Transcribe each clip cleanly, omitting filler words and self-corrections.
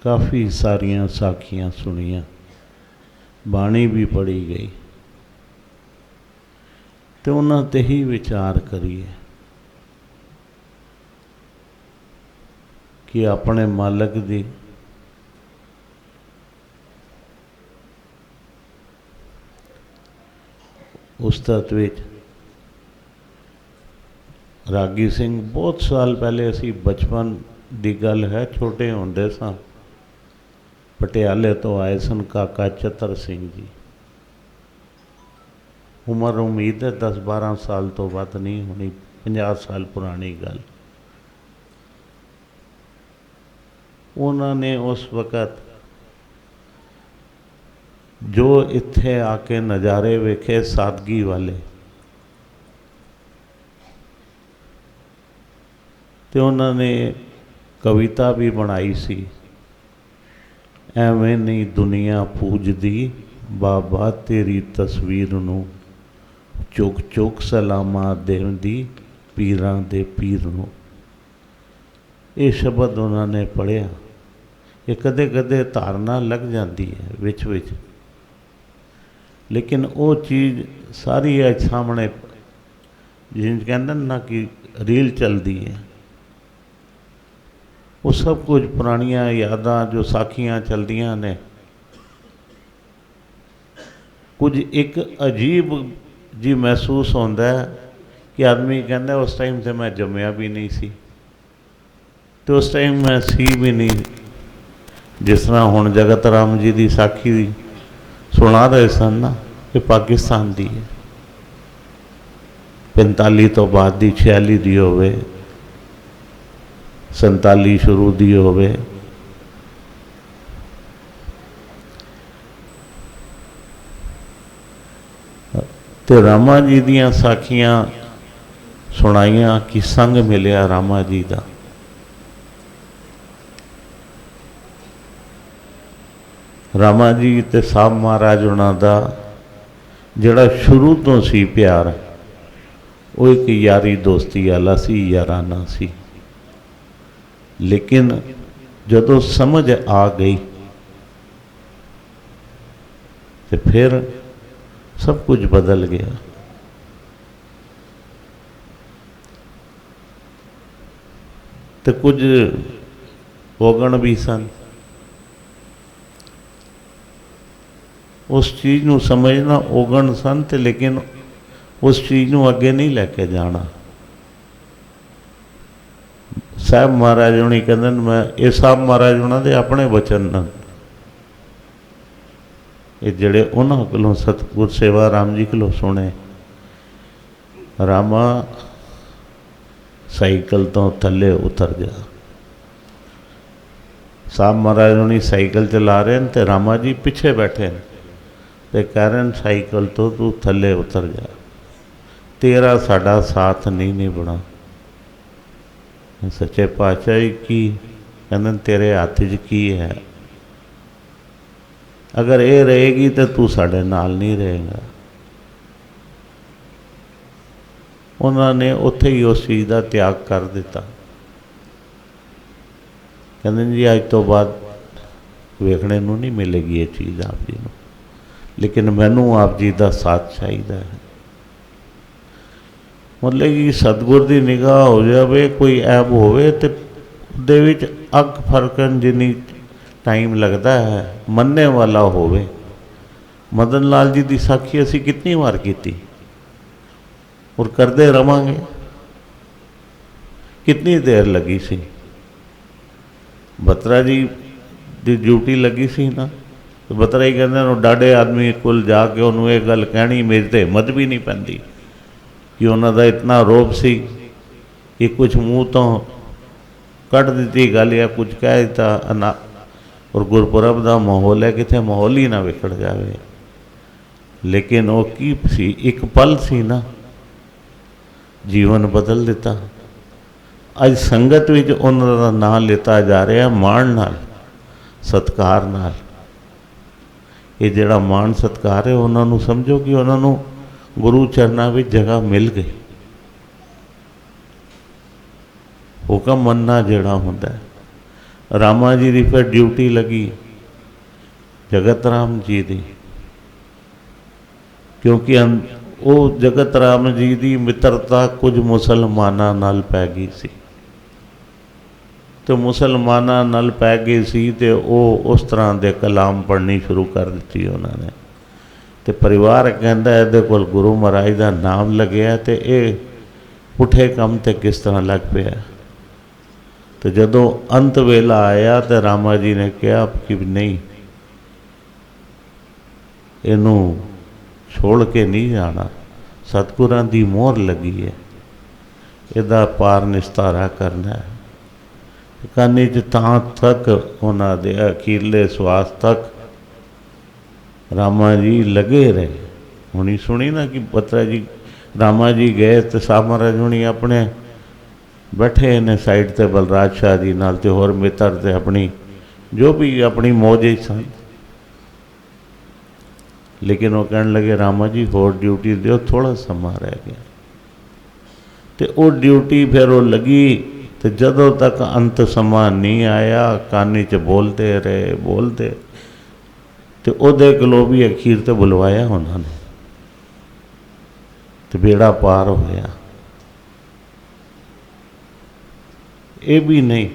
काफ़ी सारियां साखियां सुनिया, बाणी भी पढ़ी गई, तो उन्हां ते ही विचार करिए कि अपने मालक दी उस्ताद विच रागी सिंह बहुत साल पहले असी बचपन की गल है, छोटे होंदे सां, पटियाले तो आए सन काका चतर सिंह जी। उम्र उम्मीद है 10-12 साल तो वध नहीं होनी, 50 साल पुरानी गल। उन्होंने उस वक़्त जो इत्थे आके नज़ारे वेखे सादगी वाले, तो उन्होंने कविता भी बनाई सी, एवें नहीं दुनिया पूजदी बाबा तेरी तस्वीर नूं, चुक चुक सलामा देंदी पीरां दे पीर नूं। ये शब्द उन्होंने पढ़िया। ये कदे कदे धारना लग जाती है विच विच, लेकिन वो चीज़ सारी अज सामने जिन कहते ना कि रील चलती है, वो सब कुछ पुरानिया यादां जो साखियां चलदियां ने, कुछ एक अजीब जी महसूस होता है कि आदमी कहता उस टाइम से मैं जम्मिया भी नहीं सी, तो उस टाइम मैं सी भी नहीं। जिस तरह हुण जगत राम जी की साखी सुना रहे सन ना, ये पाकिस्तान की है, 45 तो बाद की 46 की होवे, 47 शुरू की होवे, तो रामा जी दियां साखियां सुनाइया कि संग मिलिया रामा जी का। रामा जी ते साहब महाराज उन्हां दा जिहड़ा शुरू तो सी प्यार, वो एक यारी दोस्ती वाला सी, याराना सी। लेकिन जदों समझ आ गई तो फिर सब कुछ बदल गया। तो कुछ ओगण भी सन, उस चीज़ को समझना ओगण सन, ते लेकिन उस चीज़ को अगे नहीं लैके जाना। साहब महाराज होनी कहते मैं ये साहब महाराज उन्होंने अपने वचन न, ये जड़े उन्होंने कोलों सतगुर सेवा राम जी कोलों सुने, रामा साइकिल तो थले उतर जा। साहब महाराज होनी साइकिल चला रहे हैं तो रामा जी पिछे बैठे हैं, तो कह रहे हैं साइकिल तो तू थले उतर जा, तेरा साडा साथ नहीं बना। सच्चे पातशाह की कहते तेरे हाथ च की है, अगर ये रहेगी तो तू साडे नाल नहीं रहेगा। उन्होंने उत्थे ही उस चीज़ का त्याग कर दिता। कहते जी अज तो बाद वेखने को नहीं मिलेगी ये चीज़ आप जी को, लेकिन मैनू आप जी का साथ चाहिए है। मतलब कि सतगुर की निगाह हो जाए, कोई ऐब होवे तो उहदे विच अग फरकन जिन्नी टाइम लगता है, मनने वाला होवे। मदन लाल जी की साखी असी कितनी बार की और करते रवांगे, कितनी देर लगी सी। बत्रा जी की ड्यूटी लगी सी ना, तो बत्रा ही कहते डाढ़े आदमी कोल जाके उन्होंने ये गल कहनी, मेरी तो हिम्मत भी नहीं पैंदी कि उन्होंने इतना रोब सी कि कुछ मूँह तो कट दी गल या कुछ कह दिता ना। और गुरपुरब का माहौल है, कितने माहौल ही ना विखड़ जाए। लेकिन वो की सी, एक पल सी ना, जीवन बदल दिता। अज संगत विच उन्होंने नाम लेता जा रहा मान नाल, सत्कार नाल। ये जिहड़ा मान सत्कार है, उन्होंने समझो कि उन्होंने गुरु चरणों में जगह मिल गई। हुक्म मनना जिहड़ा हुंदा है, रामा जी की फिर ड्यूटी लगी जगत राम जी की, क्योंकि वो जगत राम जी की मित्रता कुछ मुसलमाना नाल पै गई सी, तो मुसलमाना नाल पै गई सी ते वो उस तरह के कलाम पढ़नी शुरू कर दी उन्होंने। तो परिवार कहता ये कोल गुरु महाराज का नाम लग्या तो ये पुठे काम ते किस तरह लग पाया। तो जदों अंत वेला आया तो रामा जी ने कहा कि नहीं, इनू छोड़ के नहीं जाना, सतगुरां दी मोहर लगी है, इहदा पार निस्तारा करना है। कानी च तां तक उन्हां दे अखीरले श्वास तक रामा जी लगे रहे। हुणी सुनी ना कि बत्रा जी रामा जी गए तो साहब महाराज हुणी अपने बैठे ने साइड ते बलराज शाह जी नाल ते होर मित्र ते अपनी जो भी अपनी मौज सन, लेकिन वो कहने लगे रामा जी होर ड्यूटी दो, थोड़ा समा रह गया। तो वो ड्यूटी फिर वो लगी, तो जदों तक अंत समा नहीं आया कानी च बोलते रहे बोलते, तो उहदे कोलों भी अखीर ते बुलवाया उन्होंने, तो बेड़ा पार होया। ये भी नहीं,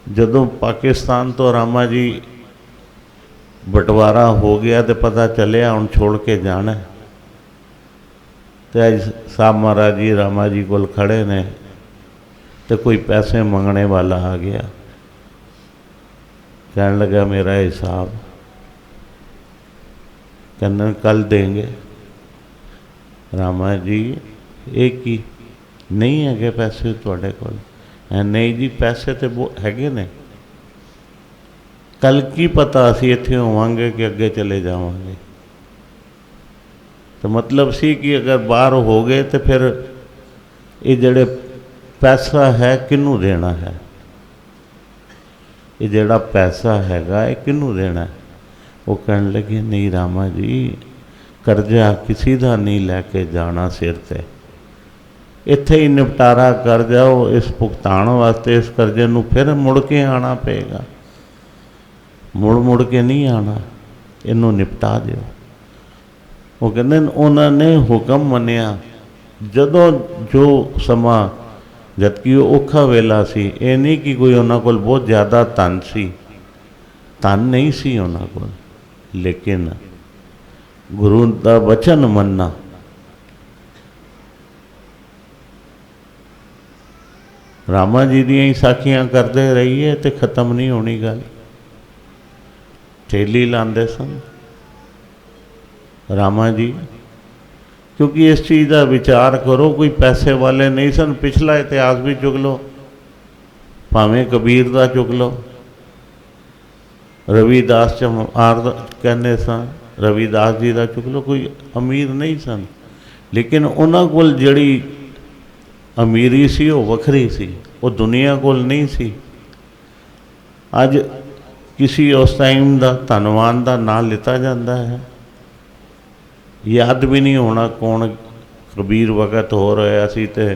जदों पाकिस्तान तो रामा जी बंटवारा हो गया तो पता चलिया हुण छोड़ के जाना, तो अज साहब महाराज जी रामा जी कोल खड़े ने, तो कोई पैसे मंगने वाला आ गया, कहने लगा मेरा हिसाब, कहने कल देंगे। रामा जी एक ही नहीं है पैसे तुहाडे कोल? नहीं जी पैसे तो वो हैगे ने, कल की पता असीं इत्थे होवांगे कि अगे चले जावांगे। तो मतलब सी कि अगर बाहर हो गए तो फिर ये जड़े पैसा है किनू देना है, ये जड़ा पैसा हैगा ये किनू देना है? वो कहने लगे नहीं रामा जी, कर्जा किसी का नहीं लैके जाना सिर ते, इत्थे ही निपटारा कर जाओ, इस भुगतान वास्ते इस कर्जे नू फिर मुड़ के आना पेगा, मुड़ मुड़ के नहीं आना, इनू निपटा दो। वो कहते उन्होंने हुक्म मनिया, जदों जो समा जबकि औखा वेला सी, ये नहीं कि कोई उन्होंने कोल बहुत ज़्यादा धन सी, धन नहीं सी उन्होंने कोल, लेकिन गुरु का वचन मनना, रामा जी दी ही साखियां करते रहिए तो खत्म नहीं होनी गल। ठेली लाते सन रामा जी, क्योंकि इस चीज़ का विचार करो, कोई पैसे वाले नहीं सन। पिछला इतिहास भी चुक लो, भावें कबीर का चुक लो, रविदास चमार कहने सन, रविदास जी का चुक लो, कोई अमीर नहीं सन, लेकिन उन्होंने कोल जड़ी अमीरी सी वो वखरी सी, वो दुनिया कोल नहीं सी। अज किसी उस टाइम का धनवान का नाम लिता जाता है, याद भी नहीं होना कौन कबीर वक़्त हो रहा सी ते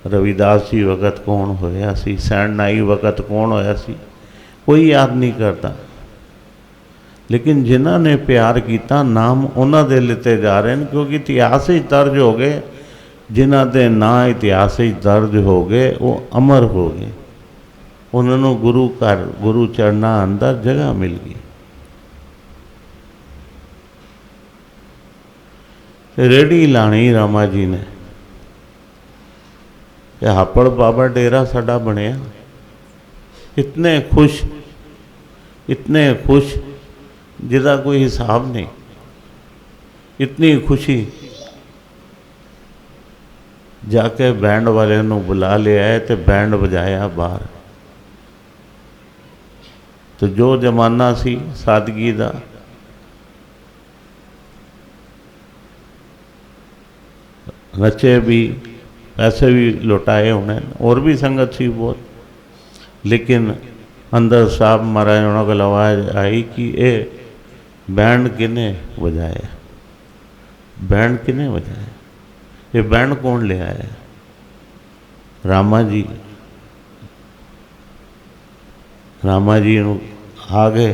रविदास जी वक़्त कौन होया सी, सैन नाई वक़्त कौन होया सी, कोई याद नहीं करता। लेकिन जिन्हों ने प्यार किया नाम उन्हों दे लिते जा रहे हैं, क्योंकि इतिहास ही दर्ज हो गए, जिन्हों के ना इतिहास ही दर्ज हो गए वो अमर हो गए, उन्होंने गुरु घर गुरु चरणा अंदर जगह मिल गई। रेड़ी लानी रामा जी ने, हापड़ बाबा डेरा साडा बनया, इतने खुश जिदा कोई हिसाब नहीं, इतनी खुशी। जाके बैंड वाले नू बुला लिया है तो बैंड बजाया बाहर। तो जो जमाना सी सादगी दा, नचे भी, पैसे भी लुटाए होने, और भी संगत सी बहुत, लेकिन अंदर साहब महाराज उन्होंने को आवाज़ आई कि ये बैंड किने बजाया, बैंड किने बजाया, ये बैंड कौन ले आया? रामा जी। रामा जी आ गए,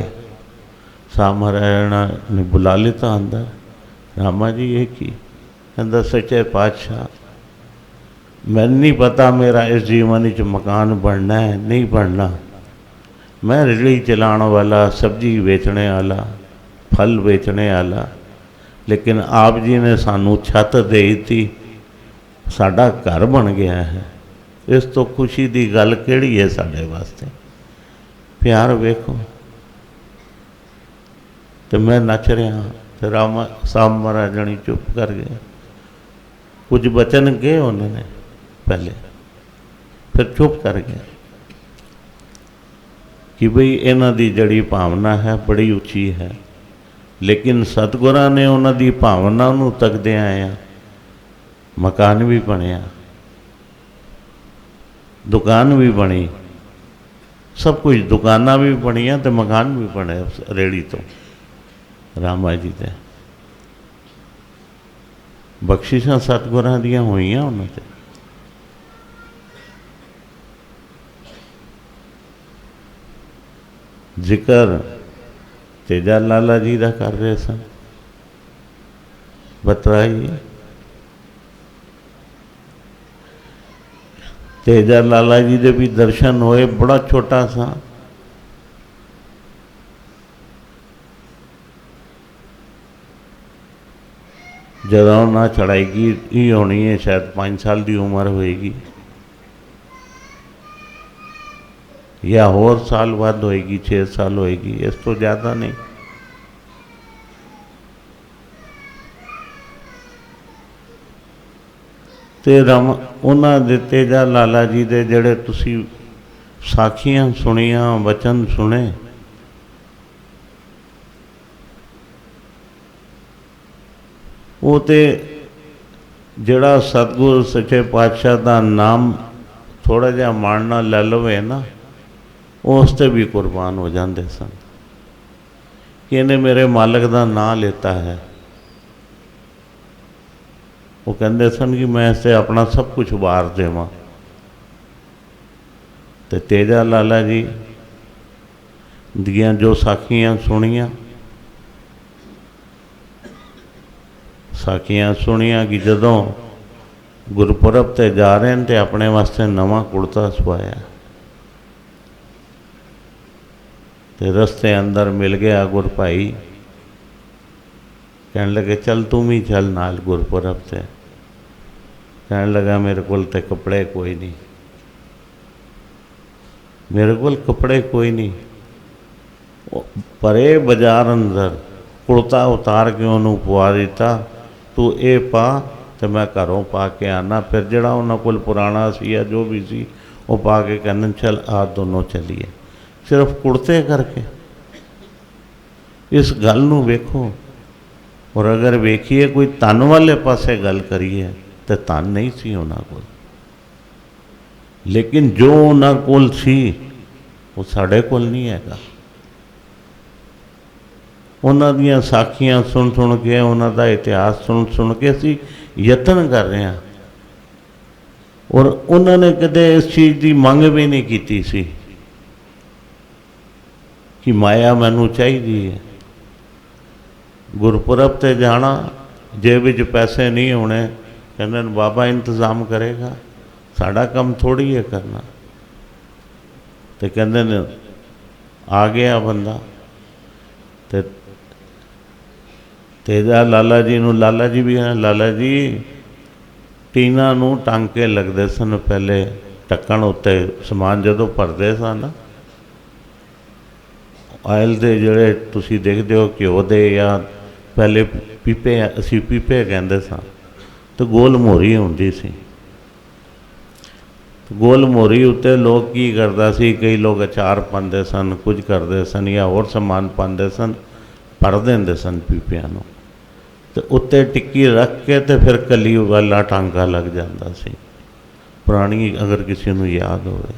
साहब महाराज ने बुला लेता अंदर। रामा जी ये की? कहता सच्चे पातशाह मैनू नहीं पता मेरा इस जीवन च मकान बनना है नहीं बनना। मैं रेहड़ी चलाने वाला, सब्जी बेचने वाला, फल बेचने वाला, लेकिन आप जी ने सानू छत दे दी, साडा घर बन गया है। इस तो खुशी की गल किहड़ी है साडे वास्ते? प्यार वेखो। तो मैं नच रहा तो रामा साहब महाराज जनी चुप कर गए। कुछ बचन कहे उन्होंने पहले, फिर चुप कर गए कि बई इन्हां दी जड़ी भावना है बड़ी उची है, लेकिन सतगुरां ने उन्हां दी भावना नूं तकदे आया मकान भी बनिया, दुकान भी बनी, सब कुछ, दुकाना भी बनिया तो मकान भी बने रेहड़ी तो रामा जी दे। बख्शिशां सतगुरां दियां होईयां उन्हां ते। जिक्र तेजा लाला जी का कर रहे सन, बतराइए। तेजा लाला जी के भी दर्शन होए, बड़ा छोटा सा जदों ना चढ़ाई ही होनी है, शायद 5 साल की उम्र होएगी या होर साल बाद होएगी, 6 साल होएगी, इस तो ज़्यादा नहीं। तो उन्होंने दे तेजा लाला जी दे जड़े तुसी साखियां सुनिया, वचन सुने, वो तो जड़ा सतगुर सच्चे पातशाह का नाम थोड़ा जहा मानना ले लवे ना, उस ते भी कुर्बान हो जाते सन कि इन्हें मेरे मालिक का नाम लेता है। वो कहते सन कि मैं इसे अपना सब कुछ वार देवां। तो तेजा लाला जी दियां जो साखियां सुनिया कि जदों गुरपुरब ते जा रहे हैं तो अपने वास्ते नवा कुर्ता सवाया, तो रस्ते अंदर मिल गया गुर भाई, कहने लगे चल तुम ही चल नाल गुरपुरब से। कहने लगा मेरे को तो कपड़े कोई नहीं, मेरे को कपड़े कोई नहीं। परे बाजार अंदर कुर्ता उतार के उन्होंने पवा दिता, तू ये पा तो मैं घरों पा के आना। फिर जड़ा उन्होंने कोल पुराना सी या जो भी सी वो पा के कहने चल आ दोनों चलिए, सिर्फ कुर्ते करके। इस गल नूं वेखो। और अगर वेखिए कोई तन वाले पासे गल करिए तो तन नहीं सी उन्हां कोल, लेकिन जो उन्हां कोल सी वो साडे कोल नहीं हैगा। उन्हां दियां साखियां सुन सुन के, उन्हां दा इतिहास सुन सुन के असीं यतन कर रहे हैं। और उन्होंने कदे इस चीज़ की मंग भी नहीं की सी कि माया मैनू चाहिए है। गुरपुरब ते जाना, जेब विच पैसे नहीं होने, कहते बाबा इंतज़ाम करेगा, साड़ा काम थोड़ी है करना। तो कहते आ गया बंदा, तो तेजा लाला जी नू, लाला जी भी हैं, लाला जी टीना नू टांके लगते सन पहले ढक्कन उत्ते समान जदों भरते सन, आयल के जोड़े तुसी देखते हो घ्यो दे, या पहले पीपे असी पीपे कहते सन, तो गोल मोहरी होंदी सी। गोल मोहरी उत्ते लोग की करदा सी, कई लोग अचार पाते सन, कुछ करते सन या होर समान पाते सन, भर देंदे सन पीपिया नूं, तो उत्ते टिक्की रख के तो फिर कली वाला टांका लग जाता सी। पुरानी अगर किसी नूं याद होवे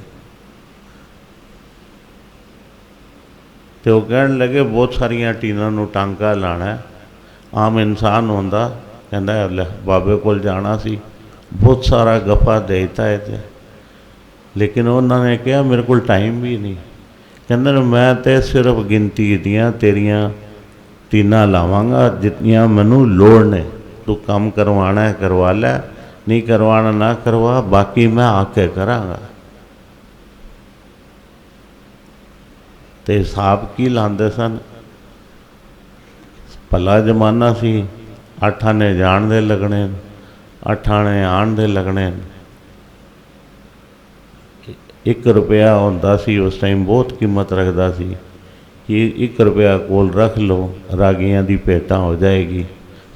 तो कहण लगे बहुत सारिया टीना नूं टांका लाना है। आम इंसान होंदा कहंदा ले बाबे कोल जाना सी, बहुत सारा गफा देता है, लेकिन उन्होंने कहा मेरे को टाइम भी नहीं। कहते मैं तो सिर्फ गिनती दियाँ तेरिया तीना लावांगा जितनियाँ मैनू लोड़ ने, तू काम करवाना है करवा लै, नहीं करवाना ना करवा, बाकी मैं आके करांगा। तो हिसाब की लाते सन, भला जमाना सी, 8 आने जान दे लगने, 8 आने आन दे लगने। 1 रुपया होंदा सी उस टाइम बहुत कीमत रखता सी कि 1 रुपया कोल रख लो, रागियां दी भेंटा हो जाएगी।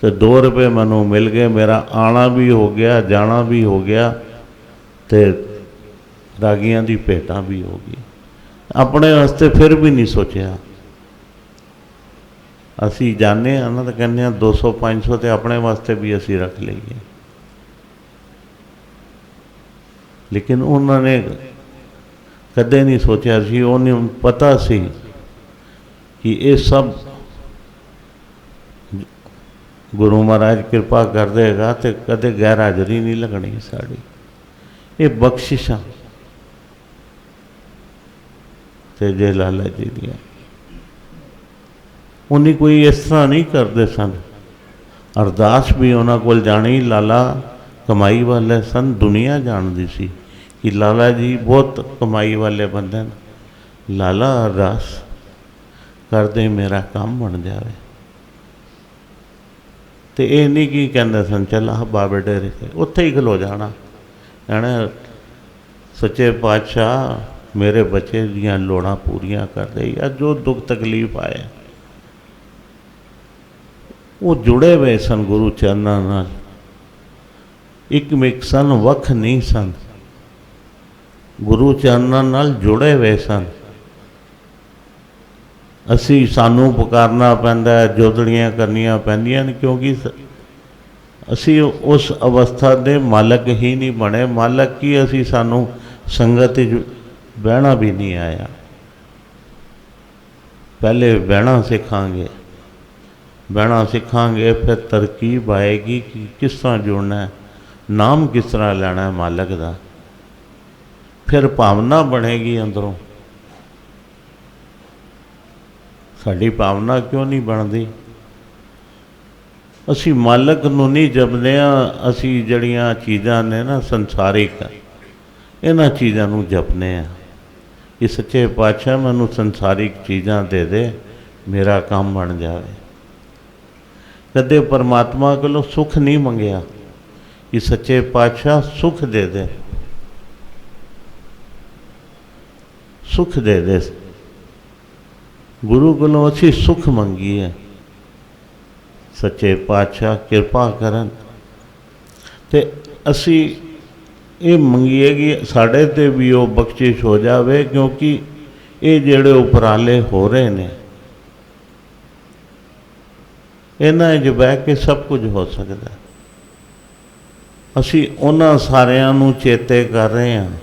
तो 2 रुपये मैनू मिल गए, मेरा आना भी हो गया, जाना भी हो गया, तो रागियां दी भेंटा भी हो गई। अपने वास्ते फिर भी नहीं सोचा। असी जाने ना तो कहने 200-500 तो अपने वास्ते भी असी रख लीए, लेकिन उन्होंने कदे नहीं सोचा सी, उन्हें पता सी कि ये सब गुरु महाराज कृपा कर देगा तो कदे गैर हाजरी नहीं लगनी साड़ी। ये बख्शिशां ते जे लाला जी दियां उन्हीं कोई इस तरह नहीं करते सन। अरदास भी उन्होंने कोल जानी, लाला कमाई वाले सन, दुनिया जानती सी कि लाला जी बहुत कमाई वाले बंदे हैं, लाला अरदास कर दे मेरा काम बन जाए। तो ये नहीं कि कहते सन चल आ बाबे डेरे से उत्थे ही खलो जाना, कहना सच्चे पातशाह मेरे बच्चे दियां लोड़ां पूरियां कर दे, या जो दुख तकलीफ आए। वो जुड़े हुए सन गुरु चरणों नाल, एक मिक सन, वख नहीं सन, गुरु चरणों नाल जुड़े हुए सन। असी सानू पुकारना पैंदा, जोदड़ियां करनियां पैंदियां ने, क्योंकि असी उस अवस्था दे मालक ही नहीं बने। मालक की असी सानू संगत बहना भी नहीं आया। पहले बहना सिखांगे, बहना सिखांगे, फिर तरकीब आएगी कि किस तरह जुड़ना है, नाम किस तरह लेना है मालक का, फिर भावना बनेगी अंदरों। साड़ी भावना क्यों नहीं बनती? असी मालक नूं नहीं जपदे, असी जड़ियां चीज़ां ने ना संसारिक, इन्हां चीज़ां नूं जपने आ कि सच्चे पातशाह मैनूं संसारिक चीज़ां दे दे, मेरा काम बन जाए। कदे परमात्मा कोलों सुख नहीं मंगया कि सच्चे पातशाह सुख दे दे, सुख दे दे। गुरु कोलों असी सुख मंगी है, सच्चे पातशाह कृपा करन ते असी ये मंगीए कि साढ़े ते भी वो बख्शिश हो जाए, क्योंकि ये जेड़े उपराले हो रहे हैं इन्हां च बह के सब कुछ हो सकता। असी उन्हां सारियां नूं चेते कर रहे हैं,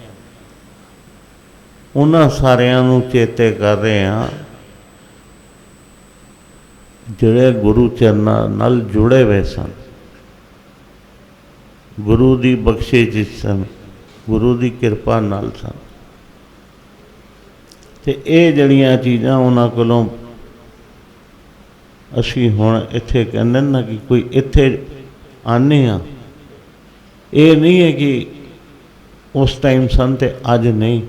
उन्हां सारियां नूं चेते कर रहे हैं जिहड़े गुरु चरनां नाल जुड़े हुए सन, गुरु की बख्शिश सन, गुरु की कृपा नाल सन। ते ये जड़ियां चीज़ां उन्हां कोलों असी हुण इत्थे कहने ना कि कोई इत्थे आने आ, ये नहीं है कि उस टाइम सन ते अज नहीं,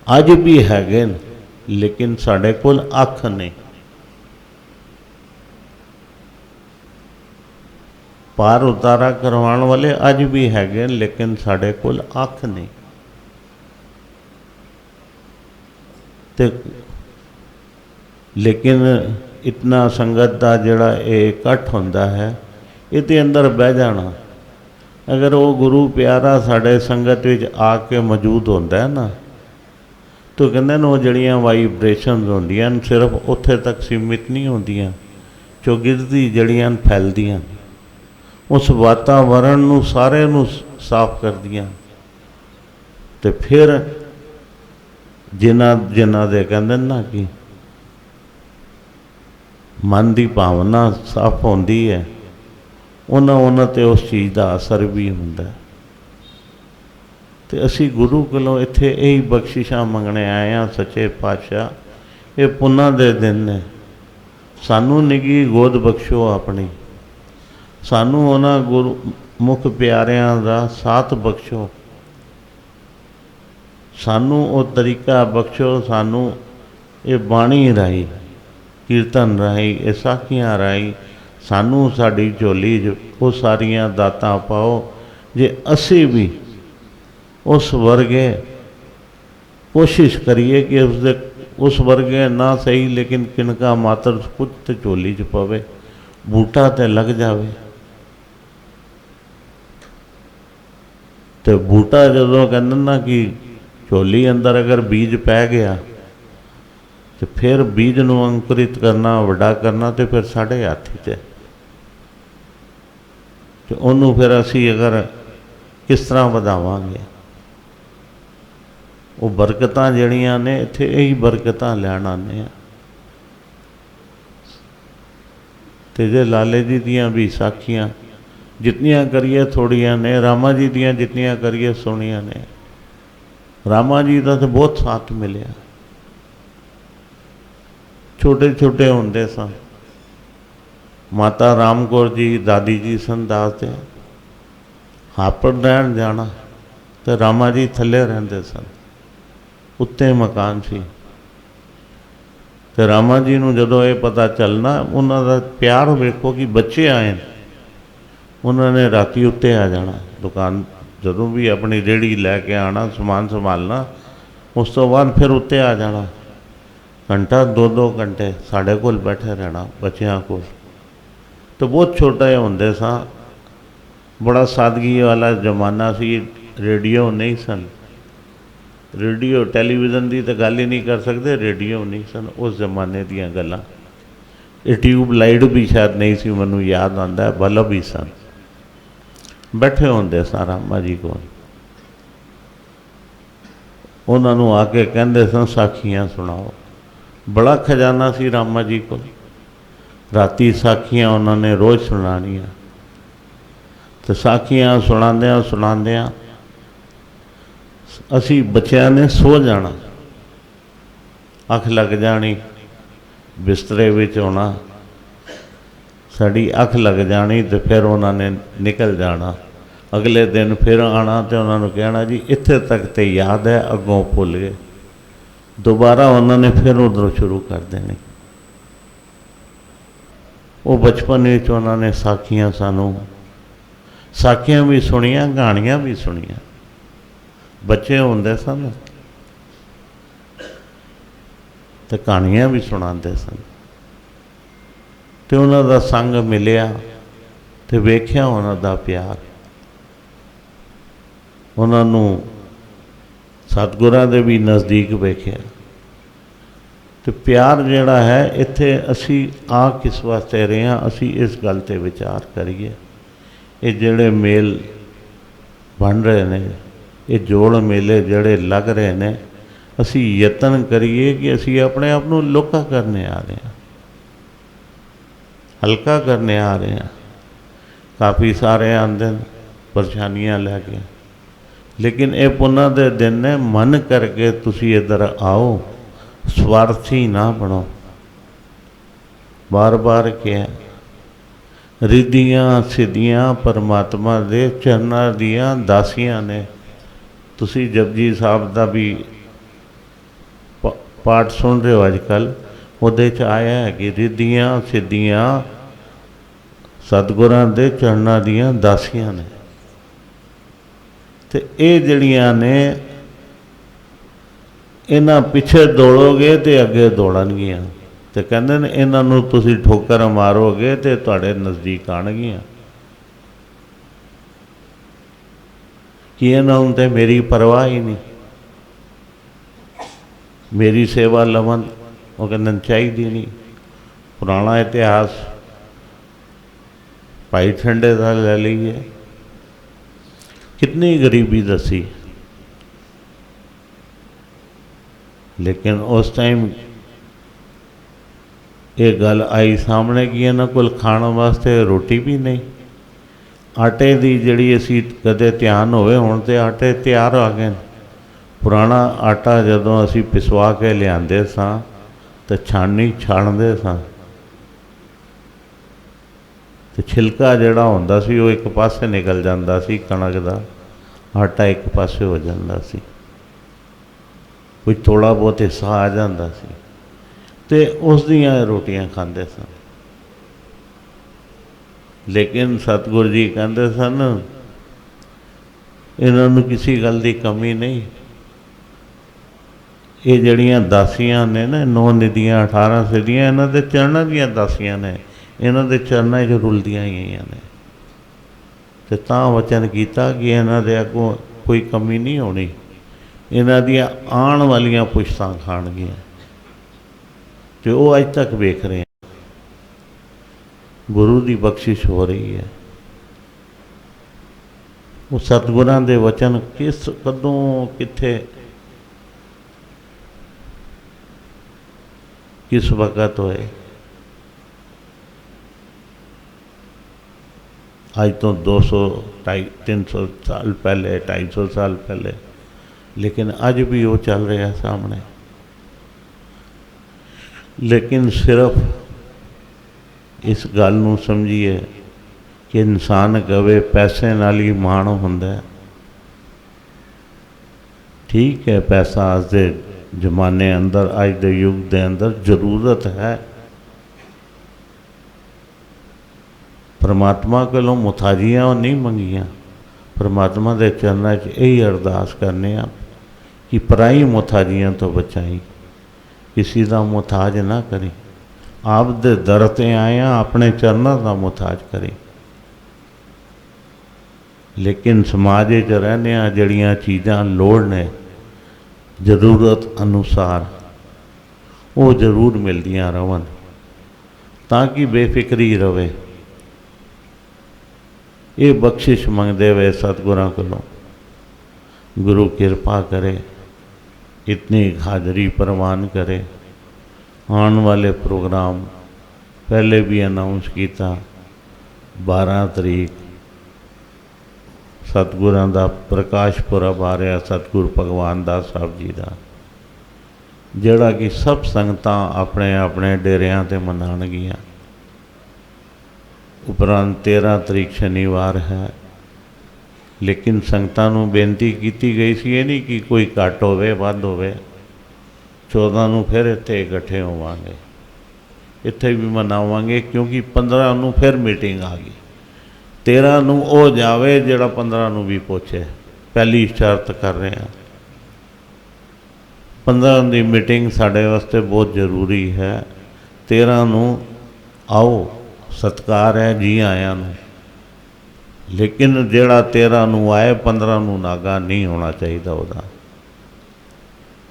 अज भी हैगे न, लेकिन साढ़े कोल अख नहीं। पार उतारा करवाने वाले अज भी हैगे, लेकिन साढ़े कोल अख नहीं। ते लेकिन इतना संगत का जोड़ा इकट्ठ होंदा है, ये अंदर बह जाना। अगर वो गुरु प्यारा साढ़े संगत विच आके मौजूद होंदा है ना, तो कहते वो जड़ियाँ वाइब्रेशन होंदियां सिर्फ उत्थे तक सीमित नहीं होंदियां, चौगिरदी जड़ियां फैलदियां, उस वातावरण नूं सारे नूं साफ कर दियां। तो फिर जिन्हां दे कहंदे ना कि मन की भावना साफ होंदी है, उन्हां ते उस चीज़ का असर भी होंदा है। तो असी गुरु कोलों इत्थे यही बख्शिशां मंगने आए हैं सच्चे पातशाह। ये पुन्ना दे दिन ने, सानू निगी गोद बख्शो अपनी, सानू उन्हां गुरु मुख प्यारियां दा साथ बख्शो, सानू वो तरीका बख्शो, सानू ये बाणी राही, कीर्तन राही, ये साखियां राही सानू साड़ी झोली वो सारियां दातां पाओ, जे असी भी उस वर्गे कोशिश करिए कि उस वर्गे ना सही लेकिन किनका मात्र कुछ तो झोली च पवे, बूटा ते लग जावे। तो बूटा जदों कहंदे ना कि झोली अंदर अगर बीज पै गया तो फिर बीज नूं अंकुरित करना, वड्डा करना तो फिर साढ़े हत्थ च है। तो उन्होंने फिर असी अगर किस तरह वधावांगे, वो बरकतां जड़ियां ने इत्थे यही बरकतां लैण आने आ। ते जे लाले जी दियां भी साखियां जितनियां करिए थोड़ियां ने, रामा जी दियां जितनियां करिए सोहणियां ने। रामा जी का तो बहुत साथ मिलिया, छोटे छोटे होंदे सन, माता राम कौर जी दादी जी सन दासते, हापड़ रहन जाना तो रामा जी थले रहिंदे सन, उत्ते मकान सी। तो रामा जी नूं जदों ये पता चलना, उन्होंने प्यार वेखो कि बच्चे आए, उन्होंने राती उत्ते आ जाना दुकान, जदों भी अपनी रेहड़ी लैके आना, समान संभालना, उस तो बाद फिर उत्ते आ जाना, घंटा 2-2 घंटे साढ़े कोल बैठे रहना बच्चों को। तो बहुत छोटे होंदे सा, बड़ा सादगी वाला जमाना सी, रेडियो नहीं सन, रेडियो टैलीविज़न की तो गल ही नहीं कर सकते, रेडियो नहीं सन उस जमाने दियां गल्लां। ये ट्यूब लाइट भी शायद नहीं सी, मैनूं याद आंदा है, बल्ब ही सन। बैठे होंदे सन रामा जी को, उन्होंने आके कहंदे सन साखियां सुनाओ। बड़ा खजाना सी रामा जी को, राती साखियां उन्होंने रोज़ सुनानियां। तो साखियां सुनांदियां सुनांदियां असी बच्चों ने सो जाना, अख लग जानी, बिस्तरे विच होना, साड़ी अख लग जानी, तो फिर उन्होंने निकल जाना। अगले दिन फिर आना तो उन्होंने कहना जी इत्थे तक तो याद है, अगों भुल गए। दोबारा उन्होंने फिर उधरों शुरू कर देनी। वो बचपन में उन्होंने साखियां सानू, साखियां भी सुनिया, कहानियां भी सुनिया। बच्चे होंदे सन तो कहानियां भी सुनाते सन, तो उन्हों दा संग मिलिया, तो वेख्या उन्हों दा प्यार, उन्होंने सतगुरां दे भी नज़दीक वेख्या। तो प्यार जिहड़ा है इत्थे असी आ किस वास्ते रहे हैं, असी इस गल ते विचार करिए। ये जिहड़े मेल बन रहे ने, ये जोड़ मेले जिहड़े लग रहे ने, असी यतन करिए कि असी अपने आप नूं लोका करने आ रहे हैं, हल्का करने आ रहे हैं। काफ़ी सारे आंदे परेशानियां लैके, लेकिन ये पुन्ना दे दिन ने, मन करके तुसी इधर आओ, स्वार्थी ना बनो। बार बार क्या रिद्धियां सिद्धियां परमात्मा दे चरनां दियां दासियां ने। तुसी जपजी साहब का भी पाठ सुन रहे हो अजकल, उहदे च आया है कि रिद्धियां सिद्धियां सतगुरां दे चरनां दियां दासियां ने। तो ये जड़ियां ने, इन्हां पिछे दौड़ोगे तो अगे दौड़नगियां। तो कहते हैं इन्हों तुसी ठोकर मारोगे तो तुहाडे नज़दीक आणगियां कि इन्होंने तो मेरी परवाह ही नहीं, मेरी सेवा लवन वो कहते चाहिए नहीं। पुराना इतिहास भाई ठंडे का ले लीए, कितनी गरीबी दसी, लेकिन उस टाइम ये गल आई सामने कि इन्हों को खाने वास्ते रोटी भी नहीं, आटे की जिहड़ी असीं कदे ध्यान होवे, हुण ते आटे तैयार आ गए। पुराना आटा जदों असीं पिसवा के लिआंदे सां ते छाननी छाणदे सां ते छिलका जिहड़ा हुंदा सी वो एक पासे निकल जांदा सी, कणक दा आटा एक पासे हो जांदा सी, कोई थोड़ा बहुत हिस्सा आ जांदा सी ते उस दियां रोटियां खांदे सन। लेकिन सतगुरु जी कहते सन इन्हों किसी गल की कमी नहीं। ये जड़ियाँ दासियां ने ना 9 निधियां 18 सिद्धियां, इन्हों के चरणों दियां दासियां ने, इन्हों के चरणों च रुलदियां ही ने। तो तां वचन किया कि इन्हों के अगों कोई कमी नहीं होनी, इन्हों दियां आने वालियां पुश्तां खाणगियां। तो वो अज तक वेख रहे हैं, गुरु की बख्शिश हो रही है। वो सतगुरां दे वचन किस कदों किथे किस वक्त होए, आज तो 200 300 साल पहले, 250 साल पहले, लेकिन अज भी वो चल रहा है सामने। लेकिन सिर्फ इस गल नूं समझिए कि इंसान कवे पैसे नाल ही माण हुंदा है। ठीक है, पैसा अज दे जमाने अंदर, अज दे युग दे अंदर जरूरत है। परमात्मा कोलों मुथाजियां नहीं मंगियां, परमात्मा के चरणों च यही अरदास करने कि पराई मुथाजियां तो बचाई, किसी का मुथाज ना करी। आप दे दर ते आया, अपने चरणों का मुथाज करी। लेकिन समाज च रहने जड़ियाँ चीज़ां लोड़ ने जरूरत अनुसार वो जरूर मिलदियां रहन, ताकि बेफिक्री रहे। ये बख्शिश मंगते हुए सतगुरां कोलों गुरु कृपा करे, इतनी हाजरी प्रवान करे। आने वाले प्रोग्राम पहले भी अनाउंस किया, 12 तरीक सतगुरां दा प्रकाश पुरब आ रहा, सतगुरु भगवान दास साहब जी का, जिहड़ा कि सब संगतां अपने अपने डेरियां ते मनाणगियां। उपरांत 13 तरीक शनिवार है, लेकिन संगतां नूं बेनती की गई सी, ये नहीं कि कोई घट होवे वध होवे। 14 नूं फिर इत्थे इकट्ठे होवांगे, इत्थे भी मनावांगे, क्योंकि 15 नूं फिर मीटिंग आ गई। 13 नूं ओ जावे जिहड़ा 15 नूं भी पहुँचे, पहली शर्त कर रहे हैं। 15 की मीटिंग साढ़े वास्ते बहुत जरूरी है। 13 नूं आओ, सत्कार है जी आया नूं, लेकिन जिहड़ा 13 नूं आए 15 नूं नागा नहीं होना चाहिए उहदा।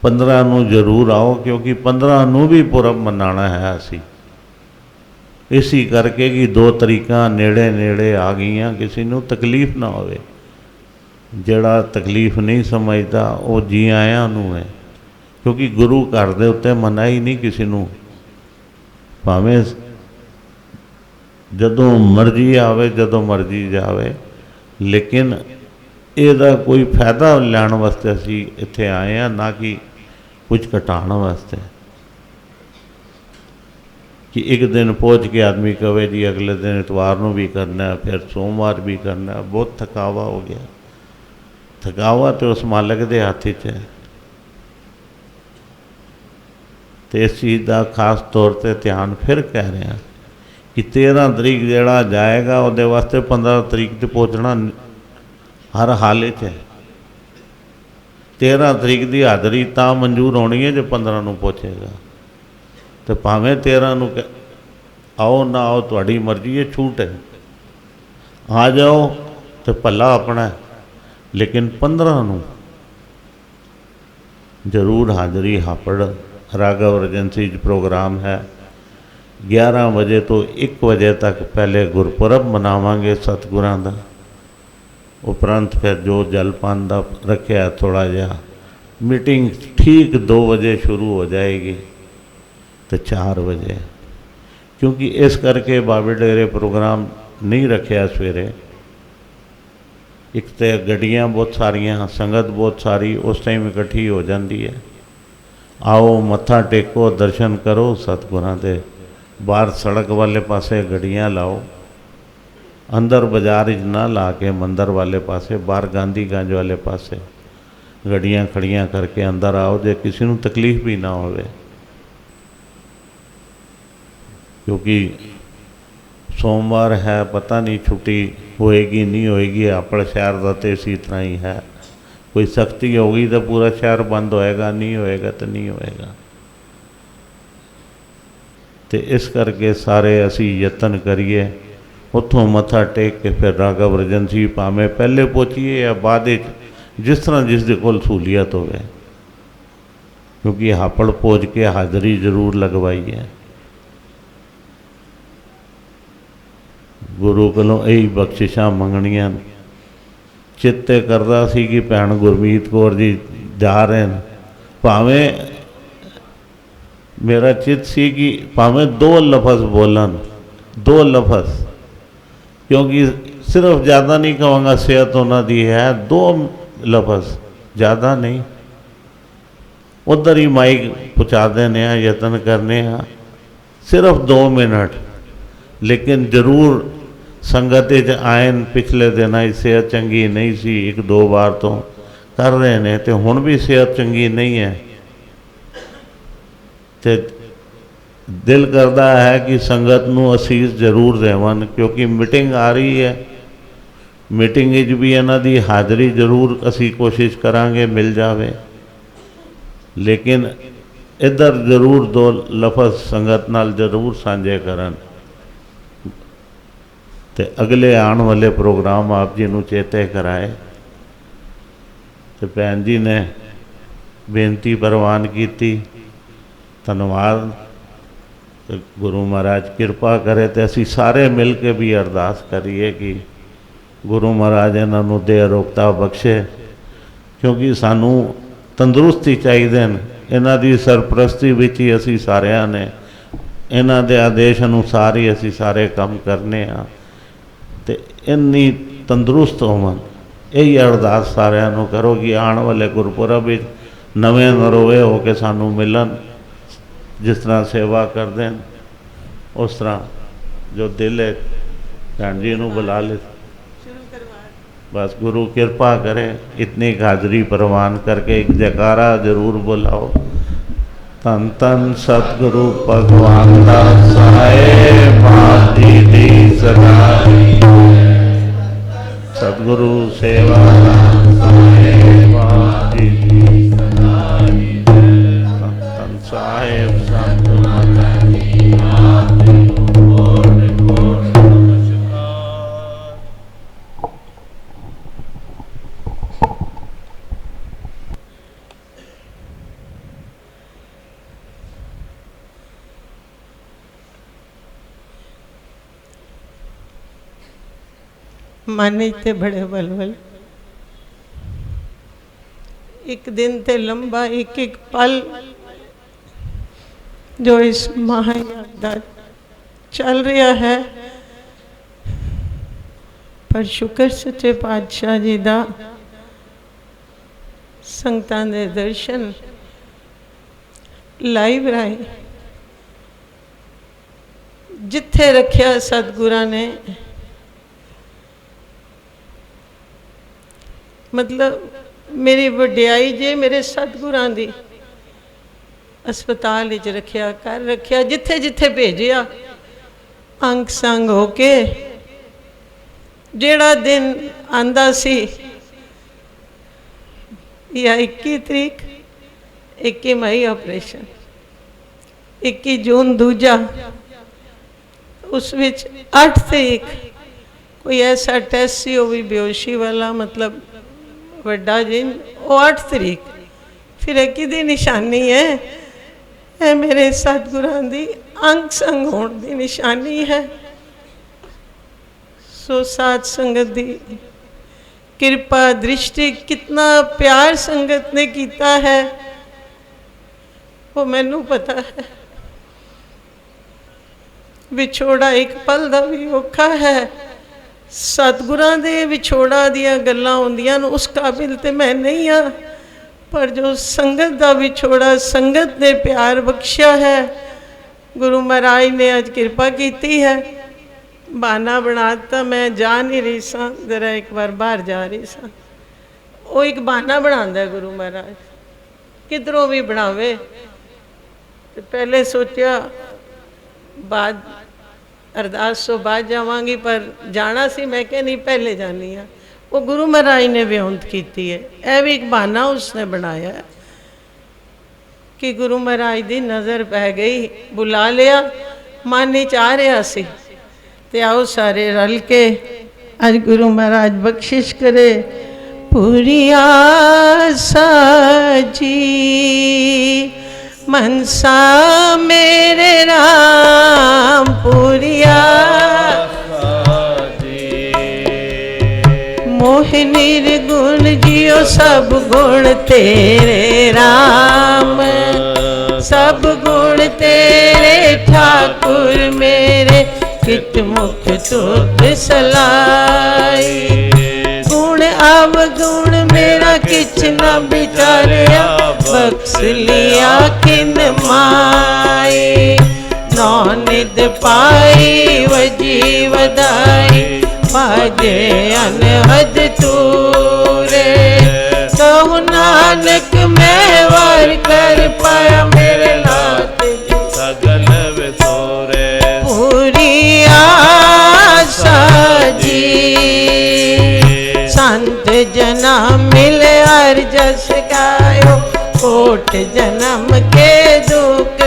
15 नूं जरूर आओ, क्योंकि 15 नूं भी पुरब मनाना है असी। इसी करके कि 2 तरीकां नेड़े नेड़े आ गईयां, किसी नूं तकलीफ ना होवे। जिहड़ा तकलीफ नहीं समझदा वो जी आया नूं है, क्योंकि गुरु घर दे उत्ते मनाही नहीं किसी नूं, भावें जदों मर्जी आवे जदों मर्जी जावे। लेकिन इहदा कोई फायदा लैण वास्ते असी इत्थे आए हैं, ना कि कुछ घटाण वास्ते। कि एक दिन पहुँच के आदमी कहे जी अगले दिन इतवार नूं भी करना है, फिर सोमवार भी करना है, बहुत थकावा हो गया। थकावा तो उस मालिक के हाथ च है। तो इस चीज़ का खास तौर पर ध्यान फिर कह रहे हैं कि 13 तरीक जिहड़ा जाएगा उहदे वास्ते 15 तरीक ते पहुँचना हर हाल है। 13 तरीक की हाज़री तां मंजूर होनी है जो 15 नूं पहुँचेगा। तो भावें 13 नूं आओ ना आओ, तुहाडी मर्जी है, छूट है। आ जाओ तो भला अपना है, लेकिन 15 नूं जरूर हाज़री हापड़। राघव रेजेंसी प्रोग्राम है 11 बजे तो 1 बजे तक पहले गुरपुरब मनावांगे सतगुरां दा। उपरंत फिर जो जलपान का रखा थोड़ा जहा, मीटिंग ठीक 2 बजे शुरू हो जाएगी तो 4 बजे, क्योंकि इस करके बाबे डेरे प्रोग्राम नहीं रखा सवेरे एक तो गड्डियाँ बहुत सारियाँ, संगत बहुत सारी उस टाइम इकट्ठी हो जाती है। आओ मत्था टेको, दर्शन करो सतगुरां दे। बाहर सड़क वाले पासे गड्डियाँ लाओ, अंदर बाजार ना ला के मंदिर वाले पासे, बाहर गांधीगंज वाले पासे गड्डियाँ खड़ियाँ करके अंदर आओ, जो किसी को तकलीफ भी ना होवे। क्योंकि सोमवार है, पता नहीं छुट्टी होएगी नहीं होएगी। अपने शहर का तो इसी तरह ही है, कोई सख्ती होगी तो पूरा शहर बंद होएगा, नहीं होएगा तो नहीं होएगा। तो इस करके सारे असी यतन करिए, उत्थों मत्था टेक के फिर राघव रजेंसी भावें पहले पहुँचीए या बाद जिस तरह जिसके कोल सहूलियत होवे। क्योंकि हापड़ पहुँच के हाज़री जरूर लगवाई है। गुरु कोलों यही बख्शिशां मंगणियां। चित्ते करदा सी कि भैन गुरमीत कौर जी जा रहे हैं, भावें मेरा चित सी कि भावें 2 लफज बोलन, 2 लफज, क्योंकि सिर्फ ज़्यादा नहीं कहूँगा, सेहत उन्होंने है, 2 लफज ज़्यादा नहीं। उधर ही माइक पहुँचा देने, यत्न करने, सिर्फ 2 मिनट, लेकिन जरूर संगत आयन। पिछले दिन ही सेहत चंगी नहीं सी, 1-2 बार तो कर रहे हैं, तो हुण भी सेहत चंगी नहीं है। तो दिल करता है कि संगत नूं असीस जरूर देवन, क्योंकि मीटिंग आ रही है। मीटिंग भी इन्हां दी हाज़री जरूर असी कोशिश करांगे मिल जावे, लेकिन इधर जरूर 2 लफज संगत नाल जरूर सांझे करन। तो अगले आने वाले प्रोग्राम आप जी नूं चेते कराए। तो भैन जी ने बेनती प्रवान की, धन्यवाद। तो गुरु महाराज कृपा करे तो असी सारे मिल के भी अरदास करिए कि गुरु महाराज इन्हां नूं दे अरोगता बख्शे, क्योंकि सानू तंदुरुस्ती चाहिए। इन्हां दी सरप्रस्ती विच ही असी सारिਆਂ ने इन्हां दे आदेश अनुसार ही असी सारे काम करने आ। तो इन्नी तंदुरुस्त होवन, यही अरदास सारिਆਂ नूं करो कि आने वाले गुरपुरब विच नवे नरोए होके सानू मिलन। जिस तरह सेवा करते हैं उस तरह जो दिल है, भैन जी नूं बुला ले, बस गुरु कृपा करे। इतनी हाज़री प्रवान करके एक जयकारा जरूर बुलाओ। धन धन सतगुरु भगवान दास साहेब माती दी सगाई, सतगुरु सेवा साहेब माती दी सगाई, धन साहेब संत मन ते बड़े वलवल। एक दिन ते लंबा, एक एक पल जो इस महायज्ञ दा चल रहा है। पर शुक्र सच्चे पातशाह जी दा, संगतां दे दर्शन लाइव राए जिथे रखिया सतगुरां ने। मतलब मेरी वड्याई जे मेरे सतगुरां दी अस्पताल विच रखिया, कर रखिया, जिथे जिथे भेजिया अंग संग होके। जेड़ा दिन आंदा सी या 21 तरीक, 21 मई ऑपरेशन, 21 जून दूजा, उस विच 8 तरीक कोई ऐसा टेस्ट सी, वो भी बेहोशी वाला, मतलब वड्डा जिन, वो 8 तरीक। फिर एक दी निशानी है मेरे सतगुरां दी अंग संग होने की निशानी है। सो साथ संगत दी कृपा दृष्टि, कितना प्यार संगत ने किया है वो मैनू पता है। विछोड़ा एक पल का भी औखा है, सतगुरां दे विछोड़ा दियां गल्लां होंदियां न, उस काबिल ते मैं नहीं हाँ, पर जो संगत दा विछोड़ा, संगत ने प्यार बख्शिया है, गुरु महाराज ने अज कृपा की है। बहाना बनाता, मैं जा नहीं रही सा, जरा एक बार बाहर जा रही सा। वो एक बहाना बनाता है गुरु महाराज, किधरों भी बनावे। तो पहले सोचा बाद अरदास तो बाद जावांगी, पर जाना सी, मैं क्या नहीं पहले जानी हाँ। वो गुरु महाराज ने विਉਂਤ की है, यह भी एक बहाना उसने बनाया है कि गुरु महाराज की नज़र पै गई, बुला लिया, मन ही आ रहा सी, ते आओ सारे रल के अज गुरु महाराज बख्शिश करे। पूरी आसा जी मनसा मेरे राम, पूरी आसा जी, मोह निर्गुण जियो सब गुण तेरे राम, सब गुण तेरे ठाकुर मेरे, कित मुख तुध सलाई। गुण अवगुण मेरा किछ न बिचारिया, बख्श लिया किन माई। नौ निद पाई वजी वदाई, बाजे अनहद तूरे। कहु नानक मैं वार कर पाया, मेरे नाथ जी सगल विसोरे। पूरी आसा जी संत जना मिले हर जस गायो, कोट जन्म के दुख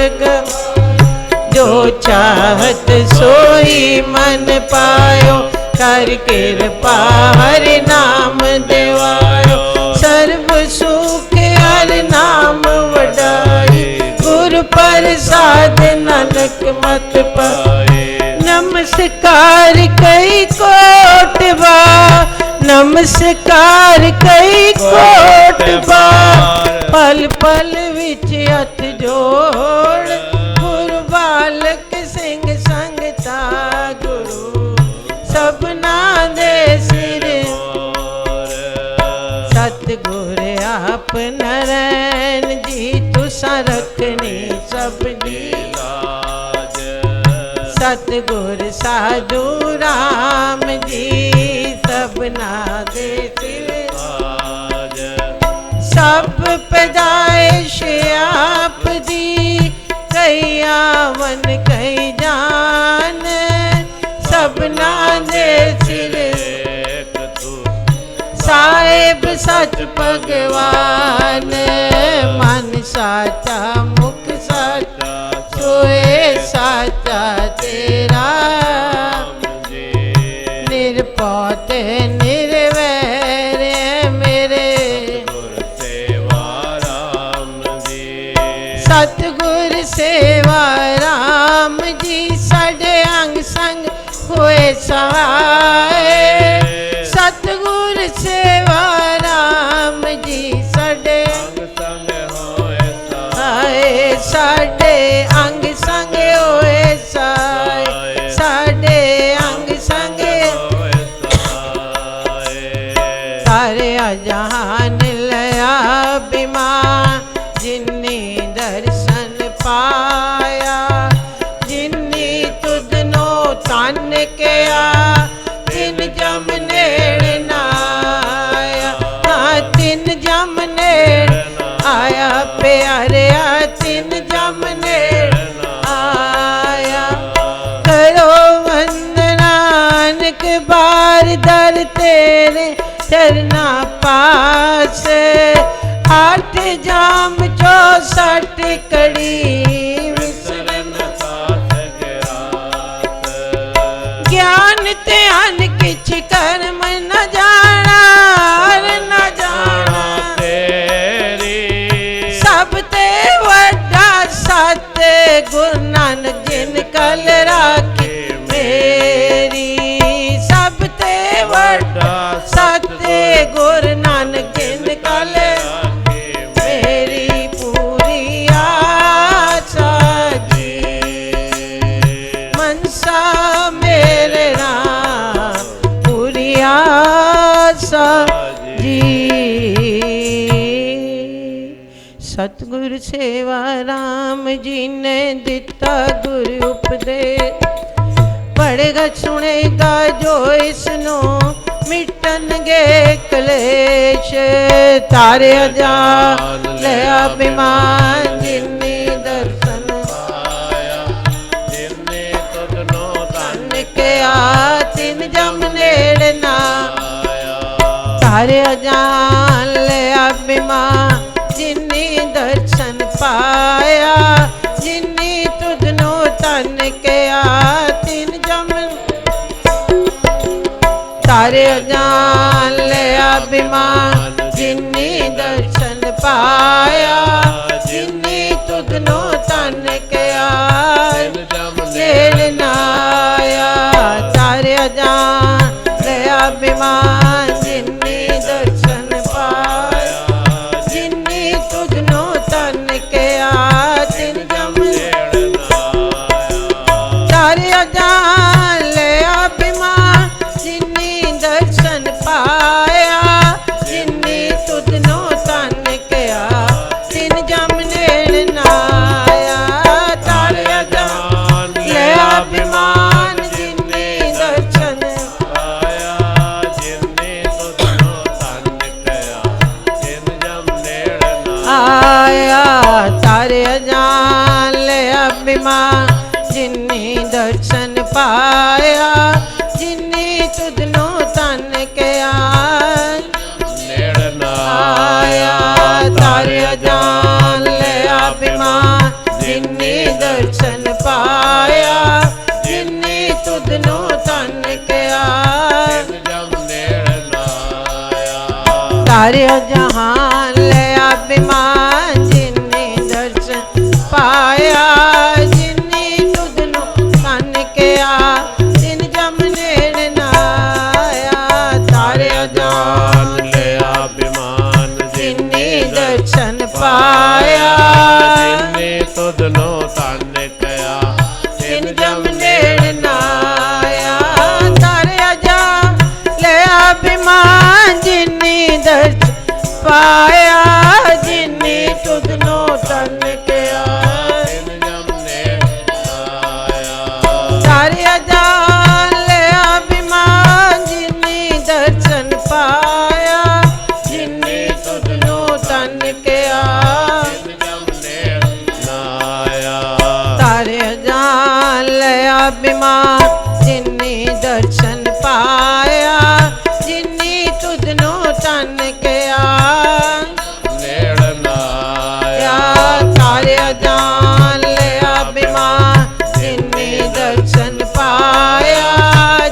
जो चाहत सोई मन पायो। कर कृपा हरि नाम देवायो, सर्व सुख हर नाम वडाई। गुरु प्रसाद नानक मत पाए, नमस्कार कई कोट बार, नमस्कार कई कोट बार। पल पल विच हथ जोड़, गुरु बालक सिंह संगता गुरु सबना दे सिर। सतगुर आप नारायण जी तुसा रखनी सबनी लाज। सतगुर साधु राम जी सबना दे सिर ताज। सब पैदाइश आप दी, कई आवन कई जान, सबना दे सिर। साहिब सच भगवान, मन साचा मुख साचा, सोए साचा तेरा। निरपौत निर्वैर मेरे, सेवा राम जी। सतगुर सेवा राम जी, साढ़े अंग संग होए सहाय। सतगुर सेवा राम जी, साढ़े अंग संग होए सहाय। साढ़े अंग संग होए सहाय, साढ़े अंग संग होए सहाय। सारे जहान लया बिमान, जिन्नी दर्शन पाया। जिन्नी तुधनो तन किया, तिन जम नेड़ नाया। हाँ तिन जम नेड़ आया, प्यारिया तिन जम नेड़ आया। करो वंदनानक बार दर तेरे चरना पास। आठ जाम 64 कड़ी विसरन साथ गिरात। ज्ञान ध्यान किछ कर्म न जाना, न जाना तेरी। सब ते वड्डा सत गुरु नानक जिन कल राखी मेरी। सब ते वड्डा सत गुरु नानक जिन कल मेरी। पूरी आस गुर सेवा राम जी ने दिता गुर उपदेश पढ़ेगा सुनेगा जो इसनो मिटनगे कलेश तारे जान ले अभिमान जिन्नी दर्शन पाया जिन्ने तुधनो तन के तिन जम नेड़ ना आया तारे जान ले अभिमान जिन्नी दर्शन पाया जिन्नी तुधनो तन के तिन जम तारे जान ले अभिमान जिन्नी दर्शन पाया जिन्नी तुधनो तन के नाया तारे जान ले अभिमान जिन्नी दर्शन पाया जिन्नी तुधनो तन के तिन जम तारे जान ले अभिमान जिन्नी दर्शन पाया जिन्नी तुधनो तन के तिन जम नेड़ नाया तारे जान ले अभिमान जिन्नी दर्शन पाया जिन्ने तुधनो तन कया जिन जम नेड़ ना आया तारे जान ले अभिमान जिन्नी दर्शन पाया जिन्नी तुधनो तन के नेड़ ना आया तारे जान ले अभिमान जिन्नी दर्शन पाया जिन्नी तुधनो तन के जम नेड़ ना आया तारे जहान ले अभिमान जिन्नी दर्शन पाया जिन्नी तुधनो तन के तिन जम नेड़ नाया तारे जान ले अभिमान जिन्नी दर्शन पाया जिन्ने तुधनो तन कया तिन जम नेड़ नाया तारे जान ले अभिमान जिन्नी दर्शन पाया जिन्नी तुधनो तन के जम नेड़ आया तारे जान ले अभिमान जिन्नी दर्शन पाया जिन्नी तुधनो तन के जम नेड़ आया तारे जान ले अभिमान जिन्नी दर्शन पाया जिन्नी तुधनो तन के नेड़ ना आया तारे जान ले अभिमान जिन्नी दर्शन पाया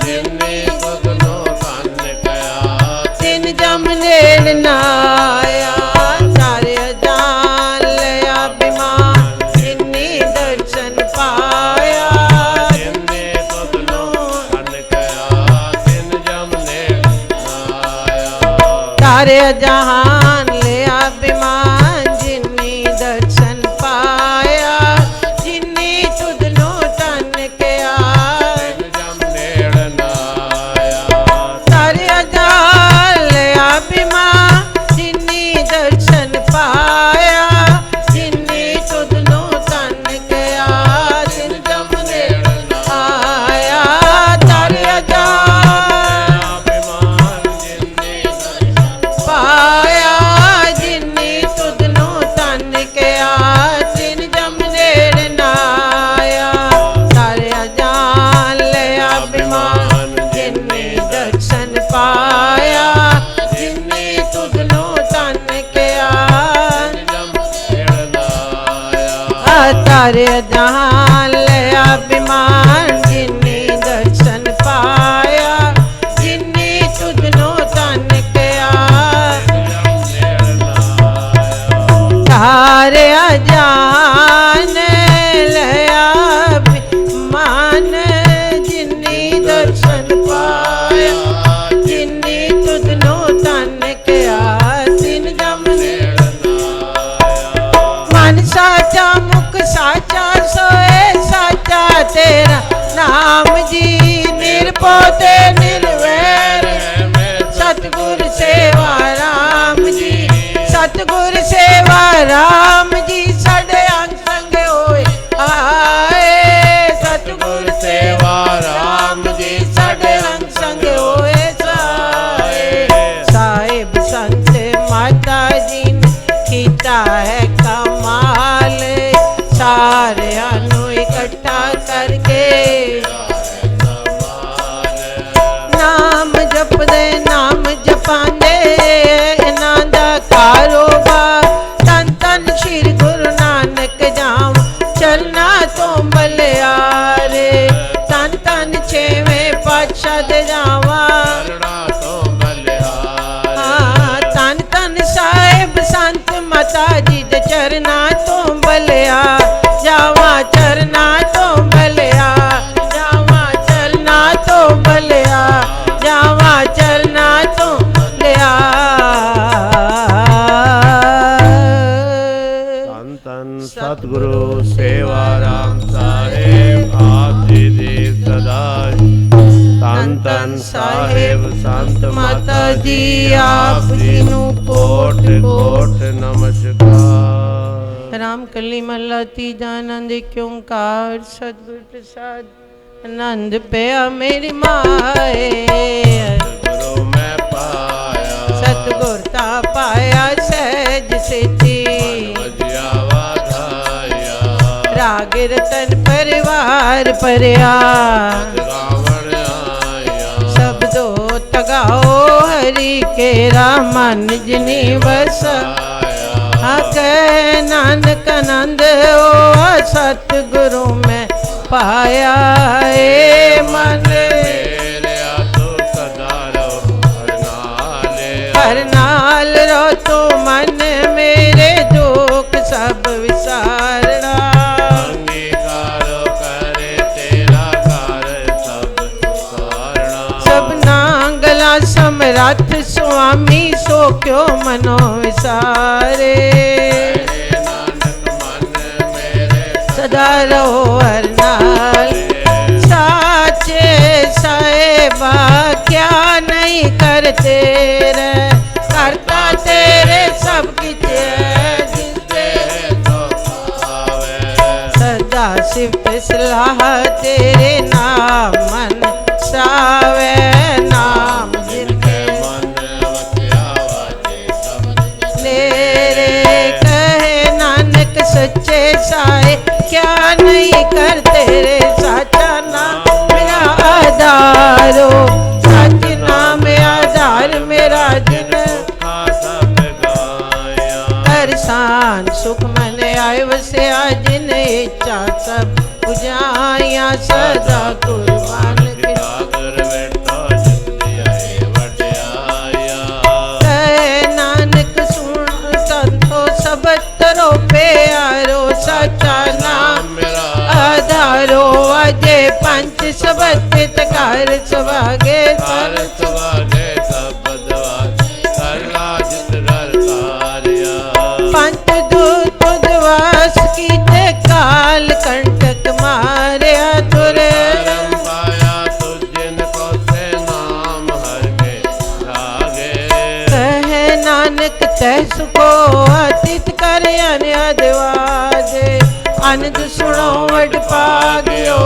जिन्नी तुधनो तन कया तिन जम नेड़ नाया तारे जान ले अभिमान जिन्नी दर्शन पाया जिन्ने तुधनो तन कया तिन जम नेड़ आया तारे जहान ले अभिमान जिन्नी दर्शन पाया जिन्नी तुधनो तन के जम नेड़ ना आया तारे जान ले अभिमान जिन्नी दर्शन पाया जिन्नी तुधनो तन के तिन जम नेड़ आया तारे जान अभिमान जिन्ने पाया जिन्नी तुधनो तन के तिन जम नेड़ नाया तारे जान ले अभिमान जिन्नी दर्शन पाया जिन्नी तुधनो तन के जम नेड़ ना आया तारे जान ले अभिमान जिन्नी दर्शन पाया जिन्नी तुधनो तन के तारे जान ले अभिमान जिन्नी दर्शन पाया जिन्नी तुधनो तन के तिन जम मन साचा मुख साचा सोए चरना तो बलिया जावा चरना तो बलिया जावा चरना तो बलिया जावा चरना तो लिया धन धन सतगुरु सेवा राम साहेब आप जी दी सदा धन धन साहेब संत माता जी आप जी नू कोट कोट नमस्कार। राम कली महला तीजा आनंद क्योंकार सतगुर प्रसाद आनंद पिया मेरी माए गुरु मैं पाया सतगुर ता पाया सहज सिद्धि राग रतन परिवार परिया शब्दो तगाओ हरि के मन जिनी बस आके नानक आनंद ओ सतगुरु में पाया ए मन हर नाल रो तो मन मेरे दुख सब विसारना समरथ स्वामी सो क्यों मनो विसारे सदा रहो हर नाल साचे साहेबा क्या नहीं करते रे करता तेरे सब कुछ सदा शिव सलाह तेरे नाम मन सावे नाम सच्चे साए क्या नहीं करते रे साचा नाम मेरा आधारो सच नाम आधार मेरा जिन करसान सुख मन आए वसया जिन इच्छा सब बुझाया सदा कुर्बान नानक सुन संतो सब तरो प्यारो सचा नाम आधारो अजे पंच सबत कर सवागे पंच दूत उद्वास कीते काल कंटक मारिया तुरे कहे नानक तह सुको अतित कर अनवाजे आनंद सुनो वड पागियो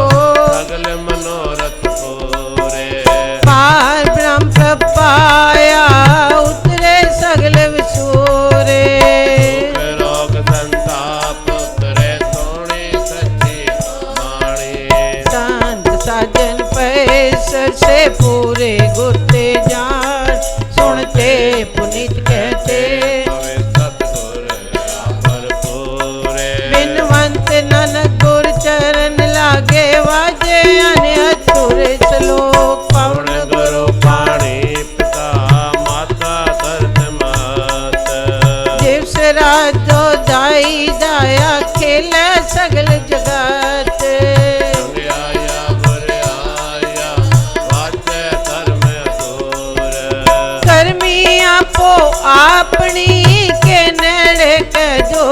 सगल मनोरथ पूरे पार ब्रह्म पाया उतरे सगल विसूरे रोग संताप उतरे सोनी सच्ची माणी संत साजन पैसर से पूरे गुरते जान सुनते पुनीत कहते नानक गुर चरण लागे वाजे अने अधूर श्लोक पवन गुरु पाणी पिता माता दर्द मात देव से राजो दाई दाया खेले सगल जगत कर्मी आपो अपनी